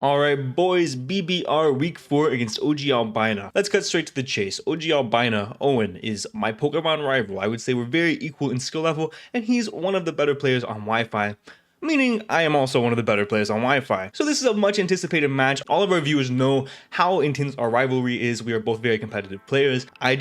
Alright boys, BBR week 4 against OG Albina. Let's cut straight to the chase. OG Albina, Owen, is my Pokemon rival. I would say we're very equal in skill level, and he's one of the better players on Wi-Fi. Meaning, I am also one of the better players on Wi-Fi. So this is a much anticipated match. All of our viewers know how intense our rivalry is. We are both very competitive players. I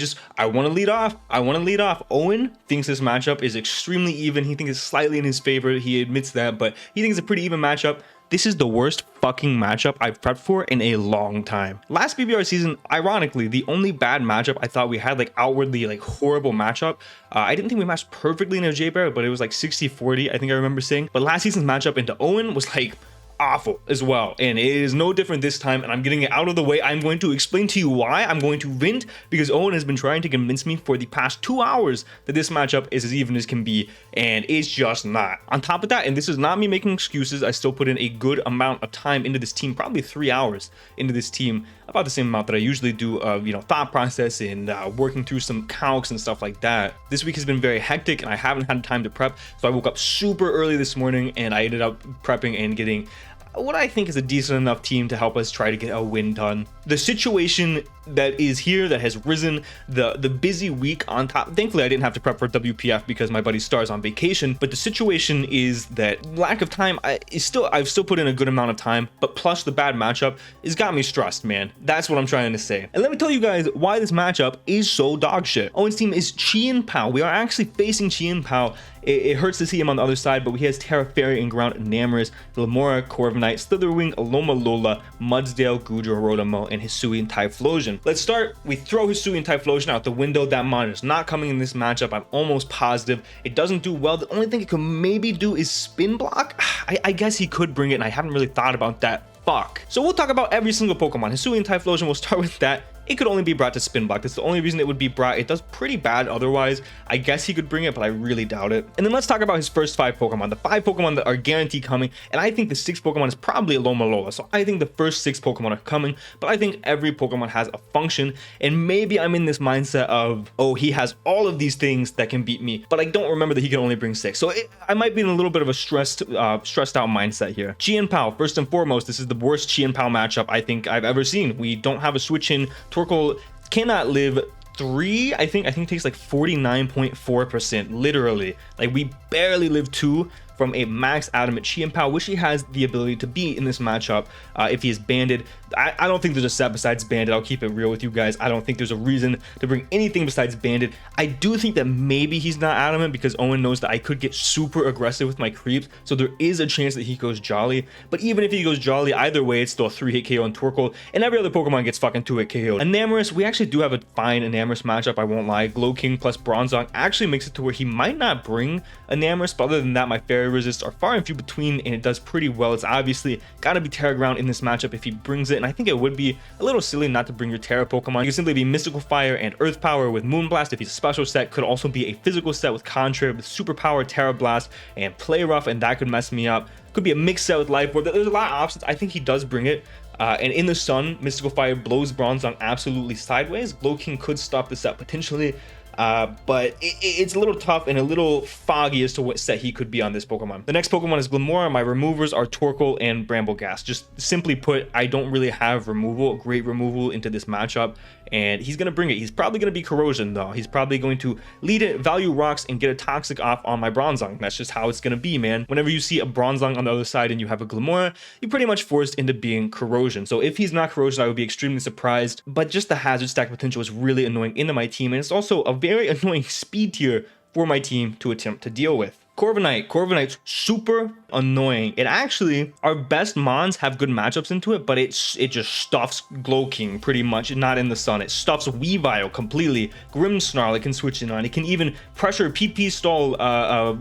want to lead off. Owen thinks this matchup is extremely even. He thinks it's slightly in his favor. He admits that, but he thinks it's a pretty even matchup. This is the worst fucking matchup I've prepped for in a long time. Last BBR season, ironically, the only bad matchup I thought we had, like outwardly like horrible matchup. I didn't think we matched perfectly in a J-Bear, but it was like 60-40, I think I remember saying. But last season's matchup into Owen was like awful as well, and it is no different this time, and I'm getting it out of the way. I'm going to explain to you why. I'm going to vent because Owen has been trying to convince me for the past 2 hours that this matchup is as even as can be, and it's just not. On top of that, and this is not me making excuses, I still put in a good amount of time into this team, probably 3 hours into this team, about the same amount that I usually do of, thought process and working through some calcs and stuff like that. This week has been very hectic and I haven't had time to prep, so I woke up super early this morning and I ended up prepping and getting what I think is a decent enough team to help us try to get a win done. The situation that is here, that has risen, the busy week on top. Thankfully, I didn't have to prep for WPF because my buddy Star's on vacation, but the situation is that lack of time, I've still put in a good amount of time, but plus the bad matchup has got me stressed, man. That's what I'm trying to say. And let me tell you guys why this matchup is so dog shit. Owen's team is Chien-Pao. We are actually facing Chien-Pao. It hurts to see him on the other side, but he has Terra Fairy and Ground Enamorous, Lamora, Corviknight, Slitherwing, Aloma Lola, Mudsdale, Goodra, Rotomo, and Hisui and Typhlosion. Let's start. We throw Hisui and Typhlosion out the window. That mon is not coming in this matchup. I'm almost positive. It doesn't do well. The only thing it could maybe do is Spin Block. I guess he could bring it, and I haven't really thought about that. Fuck. So we'll talk about every single Pokemon. Hisui and Typhlosion, we'll start with that. It could only be brought to Spin Block. That's the only reason it would be brought. It does pretty bad otherwise. I guess he could bring it, but I really doubt it. And then let's talk about his first 5 Pokemon. The 5 Pokemon that are guaranteed coming. And I think the 6th Pokemon is probably a Loma Lola. So I think the first 6 Pokemon are coming. But I think every Pokemon has a function. And maybe I'm in this mindset of, oh, he has all of these things that can beat me. But I don't remember that he can only bring 6. So I might be in a little bit of a stressed out mindset here. Chien-Pao, first and foremost, this is the worst Chien-Pao matchup I think I've ever seen. We don't have a switch in. Torkoal cannot live 3. I think it takes like 49.4%, literally. Like we barely live 2 from a max adamant Chien-Pao, which he has the ability to beat in this matchup if he is banded. I don't think there's a set besides banded. I'll keep it real with you guys. I don't think there's a reason to bring anything besides banded. I do think that maybe he's not adamant because Owen knows that I could get super aggressive with my creeps, so there is a chance that he goes Jolly. But even if he goes Jolly, either way, it's still a 3-hit KO on Torkoal, and every other Pokemon gets fucking 2-hit KO. Enamorous, we actually do have a fine Enamorous matchup, I won't lie. Glow King plus Bronzong actually makes it to where he might not bring Enamorous, but other than that, my Fairy Resists are far and few between, and it does pretty well. It's obviously gotta be Terra Ground in this matchup if he brings it, and I think it would be a little silly not to bring your Terra Pokemon. You can simply be Mystical Fire and Earth Power with Moonblast if he's a special set. Could also be a physical set with Contrary with Superpower, Terra Blast, and Play Rough, and that could mess me up. Could be a mixed set with Life Orb. There's a lot of options. I think he does bring it. And in the sun, Mystical Fire blows Bronzong absolutely sideways. Glow King could stop the set potentially. But it's a little tough and a little foggy as to what set he could be on this Pokemon. The next Pokemon is Glimmora. My removers are Torkoal and Brambleghast. Just simply put, I don't really have great removal into this matchup, and he's going to bring it. He's probably going to be Corrosion, though. He's probably going to lead it, value rocks, and get a Toxic off on my Bronzong. That's just how it's going to be, man. Whenever you see a Bronzong on the other side and you have a Glimmora, you're pretty much forced into being Corrosion. So if he's not Corrosion, I would be extremely surprised, but just the hazard stack potential is really annoying into my team, and it's also a very annoying speed tier for my team to attempt to deal with. Corviknight's super annoying. It actually, our best mons have good matchups into it, but it just stuffs Glow King pretty much, not in the sun. It stuffs Weavile completely. Grimmsnarl it can switch in on. It can even pressure PP stall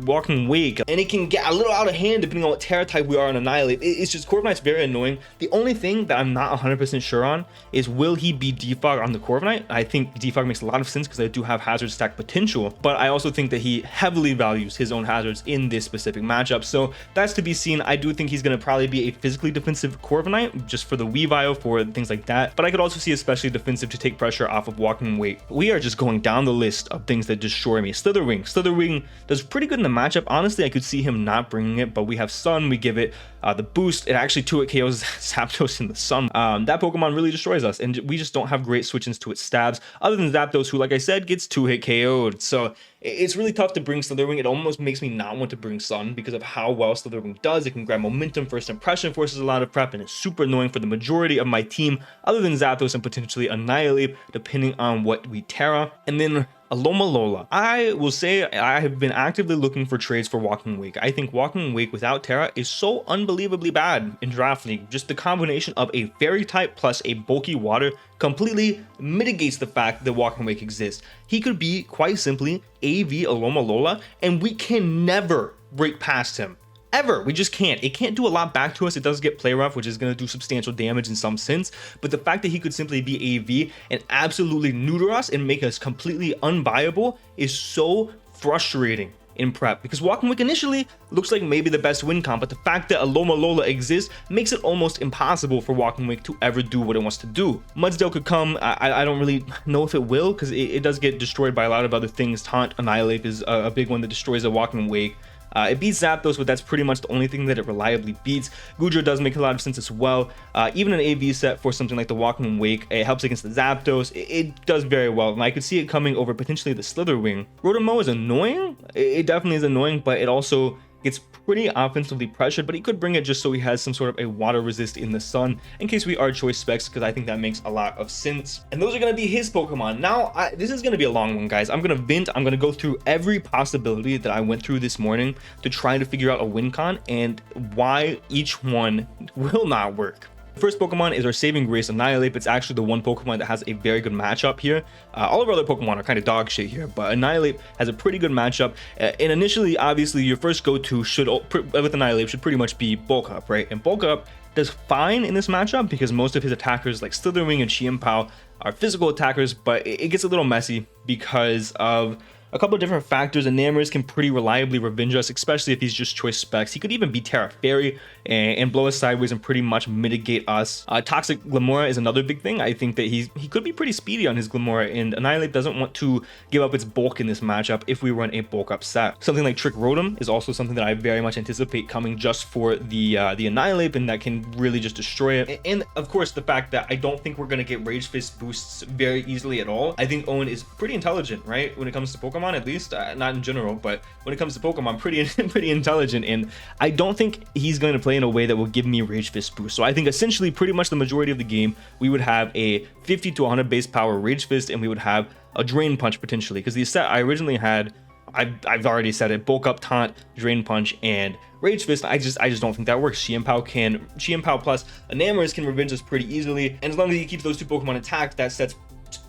Walking Wake, and it can get a little out of hand depending on what Terra type we are on Annihilate. It's just, Corviknight's very annoying. The only thing that I'm not 100% sure on is, will he be Defog on the Corviknight? I think Defog makes a lot of sense because I do have hazard stack potential, but I also think that he heavily values his own hazards in this specific matchup. So That's to be seen. I do think he's going to probably be a physically defensive Corviknight, just for the Weavile, for things like that. But I could also see especially defensive to take pressure off of Walking Wake. We are just going down the list of things that destroy me. Slitherwing. Slitherwing does pretty good in the matchup. Honestly, I could see him not bringing it, but we have Sun. We give it the boost. It actually 2-hit KOs Zapdos in the Sun. That Pokemon really destroys us, and we just don't have great switch-ins to its stabs, other than Zapdos, who, like I said, gets 2-hit KO'd. So it's really tough to bring Slitherwing. It almost makes me not want to bring Sun because of how well Slitherwing does. It can grab momentum, first impression, forces a lot of prep, and it's super annoying for the majority of my team, other than Zapdos and potentially Annihilate, depending on what we Terra. And then Alola. I will say I have been actively looking for trades for Walking Wake. I think Walking Wake without Terra is so unbelievably bad in Draft League. Just the combination of a Fairy type plus a bulky water completely mitigates the fact that Walking Wake exists. He could be quite simply AV Alola, and we can never break past him. Ever. We just can't. It can't do a lot back to us. It does get play rough, which is going to do substantial damage in some sense, but the fact that he could simply be AV and absolutely neuter us and make us completely unbuyable is so frustrating in prep, because Walking Wake initially looks like maybe the best win con, but the fact that Alola exists makes it almost impossible for Walking Wake to ever do what it wants to do. Mudsdale could come. I don't really know if it will, because it does get destroyed by a lot of other things. Taunt, Annihilate is a big one that destroys a Walking Wake. It beats Zapdos, but that's pretty much the only thing that it reliably beats. Goodra does make a lot of sense as well. Even an AV set for something like the Walking Wake, it helps against the Zapdos. It does very well, and I could see it coming over potentially the Slitherwing. Rotomo is annoying. It definitely is annoying, but it also gets pretty offensively pressured, but he could bring it just so he has some sort of a water resist in the Sun in case we are choice specs, because I think that makes a lot of sense. And those are going to be his Pokemon. Now, this is going to be a long one, guys. I'm going to vent. I'm going to go through every possibility that I went through this morning to try to figure out a win con and why each one will not work. First Pokemon is our saving grace, Annihilate. It's actually the one Pokemon that has a very good matchup here. All of our other Pokemon are kind of dog shit here, but Annihilate has a pretty good matchup. And initially, obviously, your first go-to with Annihilate should pretty much be Bulk Up, right? And Bulk Up does fine in this matchup because most of his attackers like Slitherwing and Chien-Pao are physical attackers, but it gets a little messy because of a couple of different factors. Enamorers can pretty reliably revenge us, especially if he's just choice specs. He could even be Terra Fairy and blow us sideways and pretty much mitigate us. Toxic Glamora is another big thing. I think that he could be pretty speedy on his Glamora, and Annihilate doesn't want to give up its bulk in this matchup if we run a bulk up set. Something like Trick Rotom is also something that I very much anticipate coming just for the Annihilate, and that can really just destroy it. And of course, the fact that I don't think we're going to get Rage Fist boosts very easily at all. I think Owen is pretty intelligent, right, when it comes to Pokemon. At least not in general, but when it comes to Pokemon, pretty intelligent, and I don't think he's going to play in a way that will give me Rage Fist boost. So I think essentially pretty much the majority of the game we would have a 50 to 100 base power Rage Fist, and we would have a Drain Punch potentially, because the set I originally had, I've already said it, Bulk Up, Taunt, Drain Punch, and Rage Fist. I just don't think that works. Chien-Pao plus Enamorers can revenge us pretty easily, and as long as he keeps those two Pokemon intact, that set's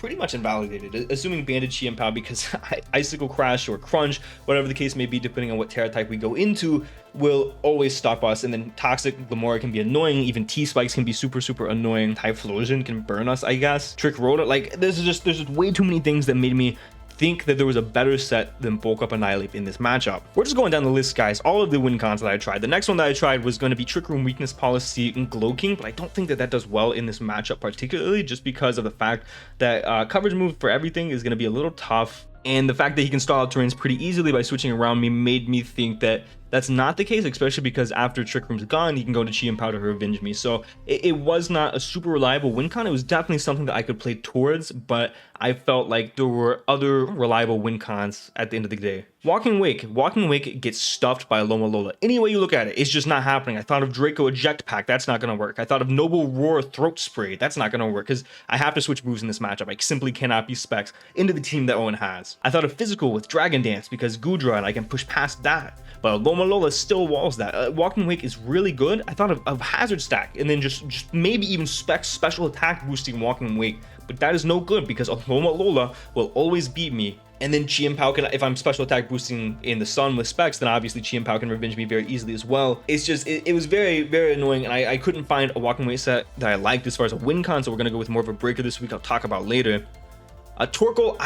pretty much invalidated, assuming Banded Chien-Pao, because Icicle Crash or Crunch, whatever the case may be, depending on what Terra type we go into, will always stop us. And then Toxic Glamora can be annoying. Even T-Spikes can be super annoying. Typhlosion can burn us, I guess. Trick Rotom, like there's just way too many things that made me think that there was a better set than Bulk Up Annihilate in this matchup. We're just going down the list, guys. All of the win cons that I tried. The next one that I tried was going to be Trick Room, Weakness Policy, and Glow King, but I don't think that does well in this matchup particularly, just because of the fact that coverage move for everything is going to be a little tough. And the fact that he can stall out terrains pretty easily by switching around me made me think that that's not the case, especially because after Trick Room's gone, he can go to Chien-Pao to revenge me. So it was not a super reliable win con. It was definitely something that I could play towards, but I felt like there were other reliable win cons at the end of the day. Walking Wake gets stuffed by Alola. Any way you look at it, it's just not happening. I thought of Draco Eject Pack. That's not going to work. I thought of Noble Roar Throat Spray. That's not going to work because I have to switch moves in this matchup. I simply cannot be specs into the team that Owen has. I thought of Physical with Dragon Dance because Goodra, and I can push past that. But Alola still walls that. Walking Wake is really good. I thought of Hazard Stack and then just maybe even special attack boosting Walking Wake. But that is no good because Alola will always beat me. And then Chien-Pao can, if I'm special attack boosting in the Sun with specs, then obviously Chien-Pao can revenge me very easily as well. It's just, it was very annoying, and I couldn't find a Walking Wake set that I liked as far as a win con, so we're going to go with more of a breaker this week I'll talk about later. Torkoal,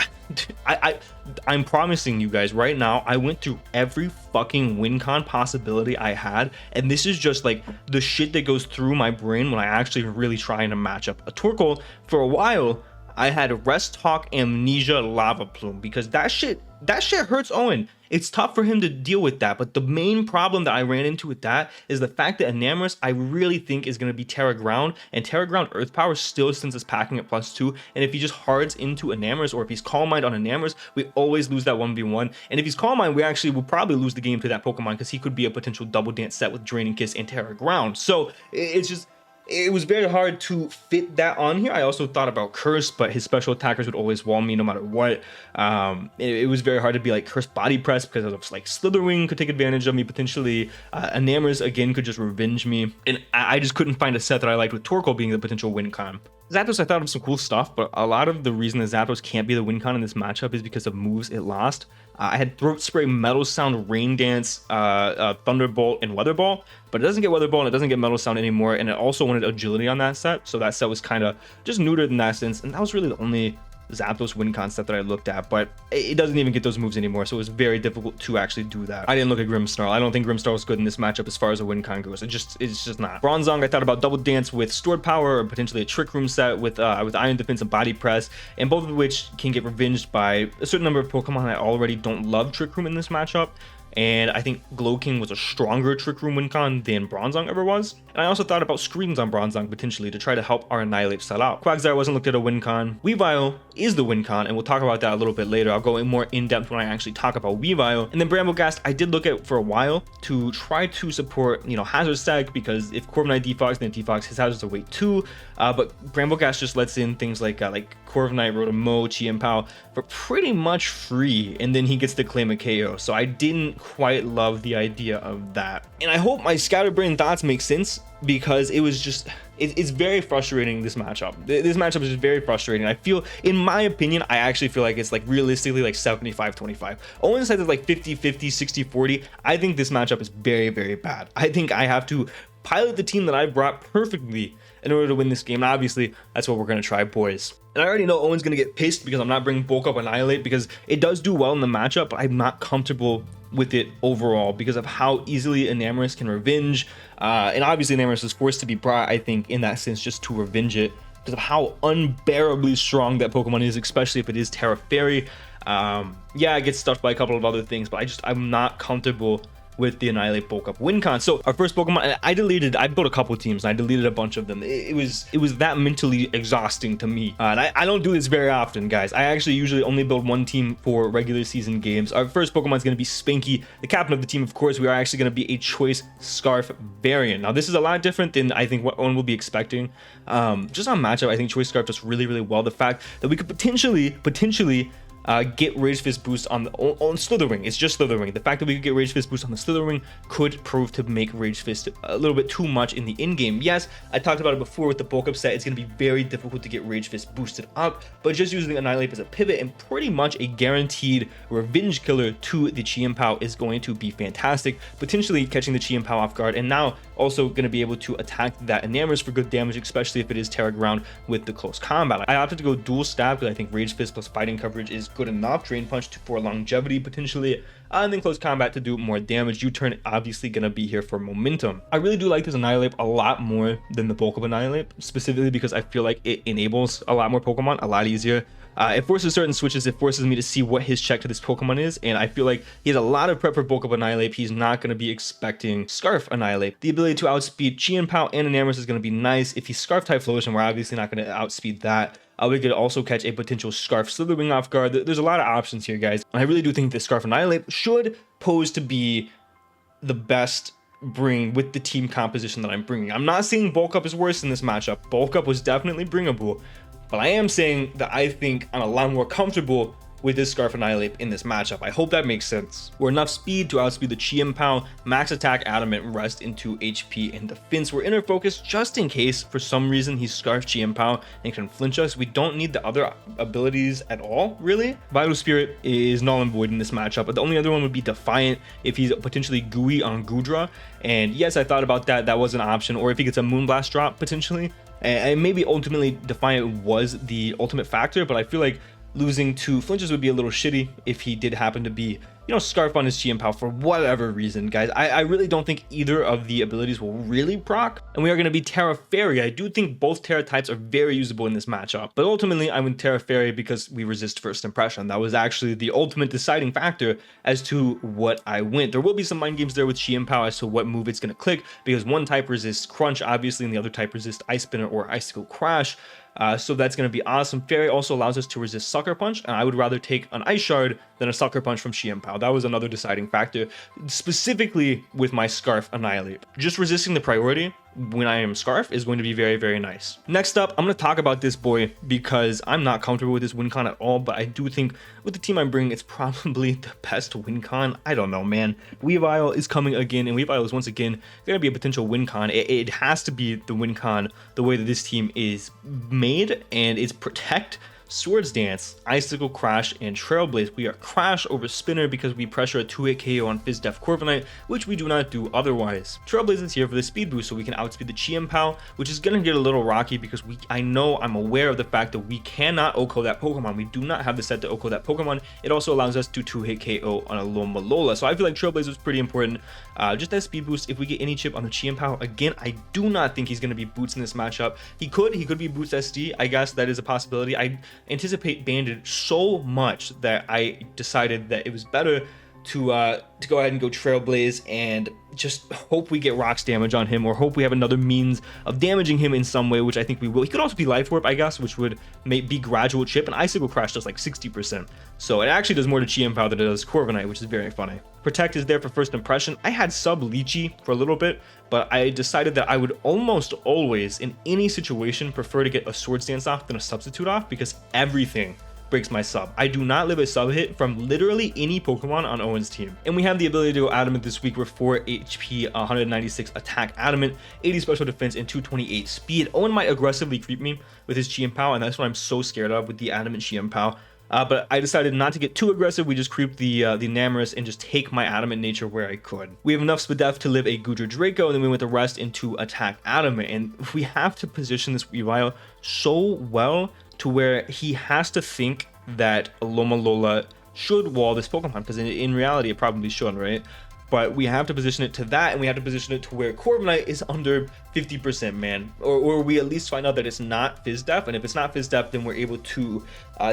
I'm promising you guys right now, I went through every fucking win con possibility I had, and this is just like the shit that goes through my brain when I actually really try in a matchup. A Torkoal, for a while, I had Rest Hawk, Amnesia, Lava Plume, because that shit hurts Owen. It's tough for him to deal with that, but the main problem that I ran into with that is the fact that Enamorus, I really think, is going to be Terra Ground, and Terra Ground Earth Power still, since it's packing at +2, and if he just hards into Enamorus, or if he's Calm Mind on Enamorus, we always lose that 1v1, and if he's Calm Mind, we actually will probably lose the game to that Pokemon, because he could be a potential double dance set with Draining Kiss and Terra Ground. So it's just, it was very hard to fit that on here. I also thought about Curse, but his special attackers would always wall me no matter what. It was very hard to be like Curse Body Press, because of like Slitherwing could take advantage of me potentially. Enamorus again could just revenge me, and I just couldn't find a set that I liked, with Torkoal being the potential win con. Zapdos, I thought of some cool stuff, but a lot of the reason that Zapdos can't be the win con in this matchup is because of moves it lost. I had Throat Spray, Metal Sound, Rain Dance, Thunderbolt, and Weather Ball, but it doesn't get Weather Ball and it doesn't get Metal Sound anymore, and it also wanted Agility on that set, so that set was kind of just neutered in that sense, and that was really the only Zapdos win concept that I looked at, but it doesn't even get those moves anymore, so it was very difficult to actually do that. I didn't look at Grimmsnarl. I don't think Grimmsnarl is good in this matchup as far as a win con goes. It's just not. Bronzong, I thought about Double Dance with Stored Power, or potentially a Trick Room set with Iron Defense and Body Press, and both of which can get revenged by a certain number of Pokemon I already don't love Trick Room in this matchup. And I think Glowking was a stronger Trick Room win con than Bronzong ever was. And I also thought about Screams on Bronzong potentially to try to help our Annihilate set out. Quagsire wasn't looked at a win con. Weavile is the win con, and we'll talk about that a little bit later. I'll go in more in depth when I actually talk about Weavile. And then Bramblegast, I did look at for a while to try to support, Hazard Stack, because if Corviknight defogs, then defogs, his hazards are weight 2. But Bramblegast just lets in things like Corviknight, Rotom-Mow, Chi-Pao for pretty much free, and then he gets to claim a KO. So I didn't quite love the idea of that, and I hope my scatterbrain thoughts make sense, because it was just, it's very frustrating. This matchup is just very frustrating. I feel, in my opinion, I actually feel like it's like realistically like 75-25. Owen said it's like 50-50, 60-40. I think this matchup is very, very bad. I think I have to pilot the team that I brought perfectly in order to win this game, and obviously that's what we're going to try, boys. And I already know Owen's going to get pissed because I'm not bringing Bulk Up Annihilate, because it does do well in the matchup, but I'm not comfortable with it overall because of how easily Enamorus can revenge, and obviously Enamorus is forced to be brought, I think, in that sense, just to revenge it, because of how unbearably strong that Pokemon is, especially if it is Terra Fairy. Yeah, it gets stuffed by a couple of other things, but I'm not comfortable with the Annihilate Bulk Up win con. So our first Pokemon, I built a couple teams and I deleted a bunch of them. It was that mentally exhausting to me, and I don't do this very often, guys. I actually usually only build one team for regular season games. Our first Pokemon is going to be Spanky, the captain of the team. Of course, we are actually going to be a Choice Scarf variant. Now this is a lot different than I think what Owen will be expecting. Just on matchup, I think Choice Scarf does really, really well. The fact that we could potentially get Rage Fist boost on Slitherwing. It's just Slitherwing. The fact that we could get Rage Fist boost on the Slitherwing could prove to make Rage Fist a little bit too much in the in-game. Yes, I talked about it before with the bulk up set. It's going to be very difficult to get Rage Fist boosted up, but just using Annihilate as a pivot and pretty much a guaranteed revenge killer to the Chi-Pao is going to be fantastic. Potentially catching the Chi-Pao off guard, and now also going to be able to attack that Enamorus for good damage, especially if it is Terra Ground with the close combat. I opted to go dual stab because I think Rage Fist plus fighting coverage is good enough. Drain Punch for longevity potentially, and then close combat to do more damage. U-turn obviously gonna be here for momentum. I really do like this Annihilate a lot more than the bulk of Annihilate, specifically because I feel like it enables a lot more Pokemon a lot easier. It forces certain switches. It forces me to see what his check to this Pokemon is, and I feel like he has a lot of prep for bulk of Annihilate. He's not going to be expecting Scarf Annihilate. The ability to outspeed Chi-Pao and Enamorus is going to be nice. If he's Scarf type Floation, we're obviously not going to outspeed that. We could also catch a potential Scarf Slitherwing off guard. There's a lot of options here, guys. I really do think that Scarf Annihilate should pose to be the best bring with the team composition that I'm bringing. I'm not saying Bulk Up is worse in this matchup. Bulk Up was definitely bringable, but I am saying that I think I'm a lot more comfortable with this Scarf Annihilate in this matchup. I hope that makes sense. We're enough speed to outspeed the Chi-Pao, max attack, adamant, rest into HP and defense. We're inner focus just in case for some reason he's Scarf Chi-Pao and can flinch us. We don't need the other abilities at all, really. Vital Spirit is null and void in this matchup, but the only other one would be Defiant if he's potentially gooey on Goodra. And yes, I thought about that. That was an option. Or if he gets a Moonblast drop potentially. And maybe ultimately Defiant was the ultimate factor, but I feel like losing to flinches would be a little shitty if he did happen to be, you know, Scarf on his Chi for whatever reason, guys. I really don't think either of the abilities will really proc, and we are going to be Terra Fairy. I do think both Terra types are very usable in this matchup, but ultimately I went Terra Fairy because we resist first impression. That was actually the ultimate deciding factor as to what I went. There will be some mind games there with Chi as to what move it's going to click, because one type resists Crunch, obviously, and the other type resists Ice Spinner or Icicle Crash. So that's going to be awesome. Fairy also allows us to resist Sucker Punch, and I would rather take an Ice Shard than a Sucker Punch from Chi. That was another deciding factor, specifically with my Scarf Annihilate. Just resisting the priority when I am Scarf is going to be very, very nice. Next up, I'm going to talk about this boy because I'm not comfortable with this win con at all, but I do think with the team I'm bringing, it's probably the best win con. I don't know, man. Weavile is coming again, and Weavile is once again going to be a potential win con. It has to be the win con the way that this team is made, and it's Protect, Swords Dance, Icicle Crash, and Trailblaze. We are Crash over Spinner because we pressure a 2-hit KO on Fizz Def Corviknight, which we do not do otherwise. Trailblaze is here for the speed boost so we can outspeed the Chi, which is going to get a little rocky because I'm aware of the fact that we cannot OHKO that Pokemon. We do not have the set to OHKO that Pokemon. It also allows us to 2-hit KO on a Alola. So I feel like Trailblaze is pretty important. Just as speed boost, if we get any chip on the Chi, again, I do not think he's going to be Boots in this matchup. He could be Boots SD. I guess that is a possibility. I anticipate Banded so much that I decided that it was better to go ahead and go Trailblaze and just hope we get rocks damage on him, or hope we have another means of damaging him in some way, which I think we will. He could also be Life Orb, I guess, which would be gradual chip, and Icicle Crash does like 60%. So it actually does more to Chi than it does Corviknight, which is very funny. Protect is there for first impression. I had sub Lychee for a little bit, but I decided that I would almost always, in any situation, prefer to get a Swords Dance off than a Substitute off, because everything breaks my sub. I do not live a sub hit from literally any Pokemon on Owen's team. And we have the ability to go Adamant this week with 4 HP, 196 attack Adamant, 80 special defense, and 228 speed. Owen might aggressively creep me with his Chi, and that's what I'm so scared of with the Adamant Chi. But I decided not to get too aggressive. We just creep the Namorous and just take my Adamant nature where I could. We have enough Spadef to live a Goodra Draco, and then we went the rest into attack Adamant. And we have to position this Weavile so well to where he has to think that Alola should wall this Pokemon, because in reality it probably should, right? But we have to position it to that, and we have to position it to where Corviknight is under 50%, man. Or we at least find out that it's not Fizz Def, and if it's not Fizz Def, then we're able to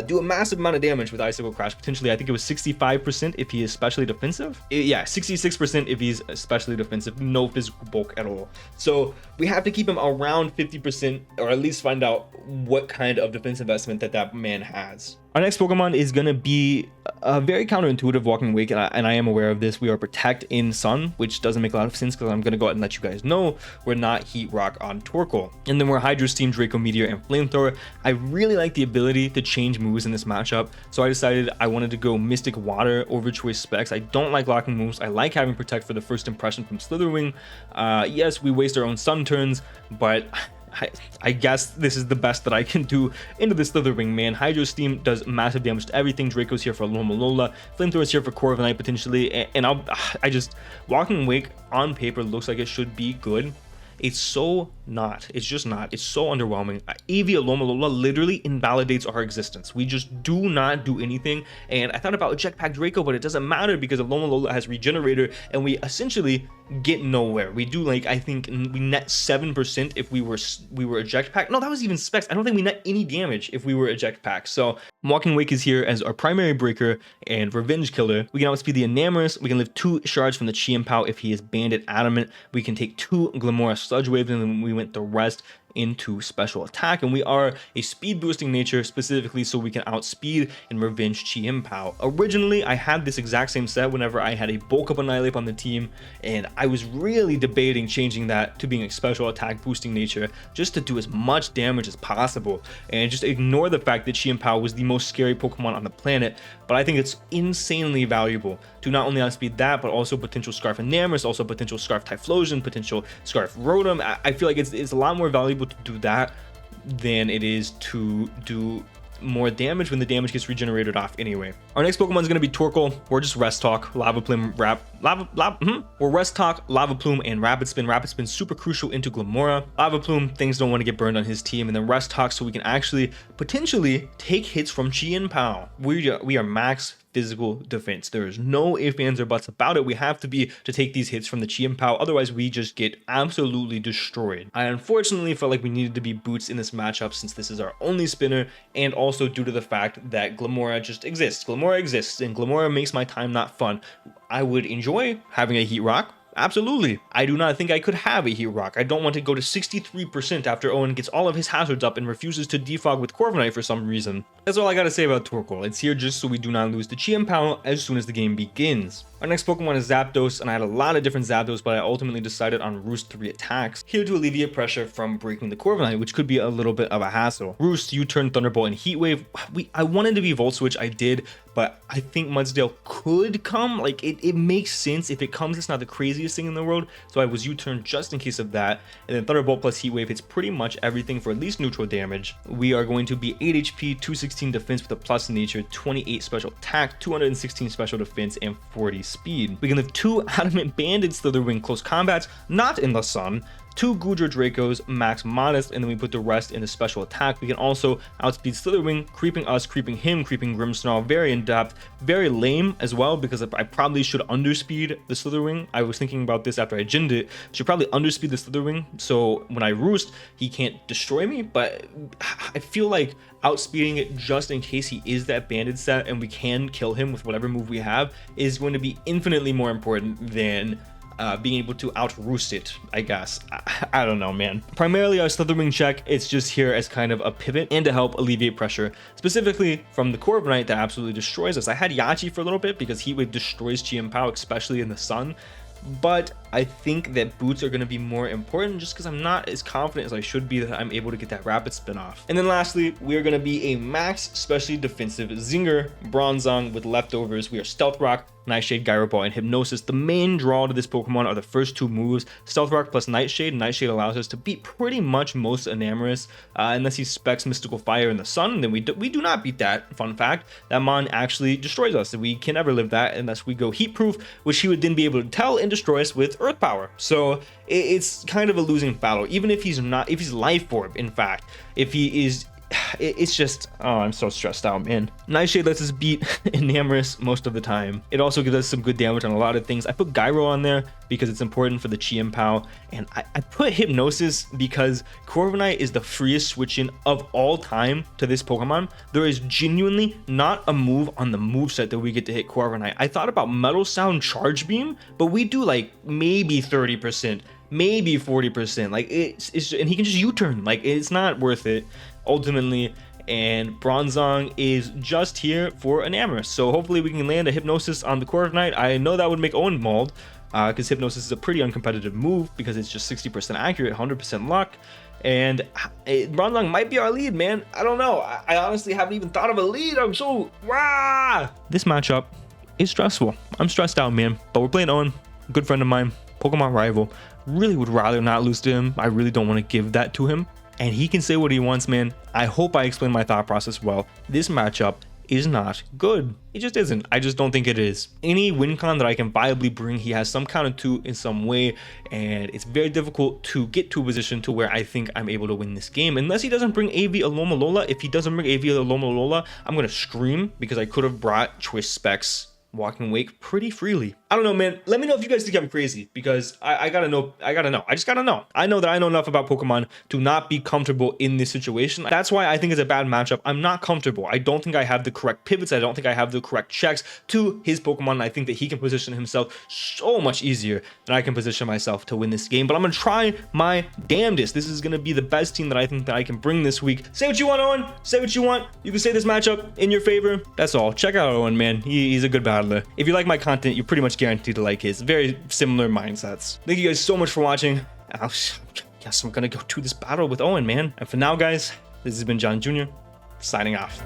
do a massive amount of damage with Icicle Crash. Potentially, I think it was 65% if he is specially defensive. Yeah, 66% if he's especially defensive, no physical bulk at all. So we have to keep him around 50%, or at least find out what kind of defense investment that man has. Our next Pokemon is going to be a very counterintuitive Walking Wake, and I am aware of this. We are Protect in Sun, which doesn't make a lot of sense because I'm going to go ahead and let you guys know we're not Heat Rock on Torkoal. And then we're Hydro Steam, Draco Meteor, and Flamethrower. I really like the ability to change moves in this matchup, so I decided I wanted to go Mystic Water over Choice Specs. I don't like locking moves. I like having Protect for the first impression from Slitherwing. Yes, we waste our own Sun turns, but I guess this is the best that I can do into this Slitherwing, man. Hydro Steam does massive damage to everything. Draco's here for Alola. Flamethrower's here for Corviknight potentially, and I just Walking Wake on paper looks like it should be good. It's so not. It's just not. It's so underwhelming. Eevee Alola literally invalidates our existence. We just do not do anything. And I thought about Jetpack Draco, but it doesn't matter because Alola has Regenerator, and we essentially get nowhere. We do, like, I think we net 7% if we were a Jetpack. No, that was even Specs. I don't think we net any damage if we were a Jetpack. So Walking Wake is here as our primary breaker and Revenge Killer. We can outspeed the Enamorous. We can live 2 shards from the Chi if he is Banded Adamant. We can take 2 Glamora Sludge Waves, and then we went the rest into special attack, and we are a speed boosting nature specifically so we can outspeed and revenge Chi. Originally, I had this exact same set whenever I had a bulk up Annihilate on the team, and I was really debating changing that to being a special attack boosting nature just to do as much damage as possible and just ignore the fact that Chi was the most scary Pokemon on the planet. But I think it's insanely valuable to not only outspeed that, but also potential Scarf Enamorous, also potential Scarf Typhlosion, potential Scarf Rotom. I feel like it's a lot more valuable to do that than it is to do more damage when the damage gets regenerated off anyway. Our next Pokemon is going to be Torkoal, or just Rest Talk, Lava Plume, or Rest Talk, Lava Plume, and Rapid Spin. Rapid Spin super crucial into Glimmora. Lava Plume, things don't want to get burned on his team, and then Rest Talk so we can actually potentially take hits from Chien-Pao. We are max physical defense. There is no ifs, ands, or buts about it. We have to be to take these hits from the Chien-Pao, otherwise we just get absolutely destroyed. I unfortunately felt like we needed to be Boots in this matchup since this is our only spinner, and also due to the fact that Glimmora just exists. Glimmora exists, and Glimmora makes my time not fun. I would enjoy having a Heat Rock. Absolutely. I do not think I could have a Heat Rock. I don't want to go to 63% after Owen gets all of his hazards up and refuses to defog with Corviknight for some reason. That's all I gotta say about Torkoal. It's here just so we do not lose to Chien-Pao as soon as the game begins. Our next Pokemon is Zapdos, and I had a lot of different Zapdos, but I ultimately decided on Roost 3 attacks, here to alleviate pressure from breaking the Corviknight, which could be a little bit of a hassle. Roost, U-Turn, Thunderbolt, and Heat Wave. I wanted to be Volt Switch, I did, but I think Mudsdale could come. Like, it makes sense. If it comes, it's not the craziest thing in the world, so I was U-Turn just in case of that. And then Thunderbolt plus Heat Wave hits pretty much everything for at least neutral damage. We are going to be 8 HP, 216 defense with a plus in nature, 28 special attack, 216 special defense, and 40 speed. We can live 2 Adamant Banded Slitherwing close combats, not in the sun, 2 Goodra Dracos, max modest, and then we put the rest in the special attack. We can also outspeed Slitherwing, creeping us, creeping him, creeping Grimmsnarl, very in-depth, very lame as well, because I probably should underspeed the Slitherwing. I was thinking about this after I ginned it. Should probably underspeed the Slitherwing, so when I Roost, he can't destroy me, but I feel like outspeeding it just in case he is that banded set and we can kill him with whatever move we have is going to be infinitely more important than being able to out-roost it, I guess. I don't know, man. Primarily our Slitherwing check, it's just here as kind of a pivot and to help alleviate pressure, specifically from the Corviknight that absolutely destroys us. I had Yachi for a little bit because Heat Wave destroys Chien-Pao, especially in the sun, but I think that Boots are going to be more important just because I'm not as confident as I should be that I'm able to get that Rapid Spin off. And then lastly, we are going to be a max specially defensive Zinger Bronzong with leftovers. We are Stealth Rock, Nightshade, Gyro Ball, and Hypnosis. The main draw to this Pokemon are the first 2 moves. Stealth Rock plus Nightshade. Nightshade allows us to beat pretty much most Enamorus, unless he specs Mystical Fire in the sun. Then we do not beat that. Fun fact, that Mon actually destroys us. We can never live that unless we go Heat Proof, which he would then be able to tell and destroy us with Earth Power. So it's kind of a losing battle, even if he's not, if he's Life Orb, in fact. If he is, it's just, oh, I'm so stressed out, man. Nightshade lets us beat Enamorus most of the time. It also gives us some good damage on a lot of things. I put Gyro on there because it's important for the Chien-Pao, and I put Hypnosis because Corviknight is the freest switch-in of all time to this Pokemon. There is genuinely not a move on the moveset that we get to hit Corviknight. I thought about Metal Sound Charge Beam, but we do like maybe 30%. Maybe 40%. Like it's and he can just U-turn. Like it's not worth it ultimately. And Bronzong is just here for Enamorus. So hopefully we can land a Hypnosis on the Corviknight. I know that would make Owen mauled because Hypnosis is a pretty uncompetitive move because it's just 60% accurate, 100% luck. And Bronzong might be our lead, man. I don't know. I honestly haven't even thought of a lead. I'm so rah! This matchup is stressful. I'm stressed out, man. But we're playing Owen, a good friend of mine, Pokemon rival. Really would rather not lose to him. I really don't want to give that to him. And he can say what he wants, man. I hope I explained my thought process well. This matchup is not good. It just isn't. I just don't think it is. Any win con that I can viably bring, he has some counter to in some way, and it's very difficult to get to a position to where I think I'm able to win this game. Unless he doesn't bring AV Alomomola. If he doesn't bring AV Alomomola, I'm going to scream because I could have brought Choice Specs Walking Wake pretty freely. I don't know, man. Let me know if you guys think I'm crazy because I gotta know. I just gotta know. I know that I know enough about Pokemon to not be comfortable in this situation. That's why I think it's a bad matchup. I'm not comfortable. I don't think I have the correct pivots. I don't think I have the correct checks to his Pokemon. And I think that he can position himself so much easier than I can position myself to win this game. But I'm gonna try my damnedest. This is gonna be the best team that I think that I can bring this week. Say what you want, Owen. Say what you want. You can say this matchup in your favor. That's all. Check out Owen, man. He's a good battler. If you like my content, you're pretty much guaranteed to like his. Very similar mindsets. Thank you guys so much for watching. I guess I'm gonna go do this battle with Owen, man. And for now, guys, this has been John Jr. signing off.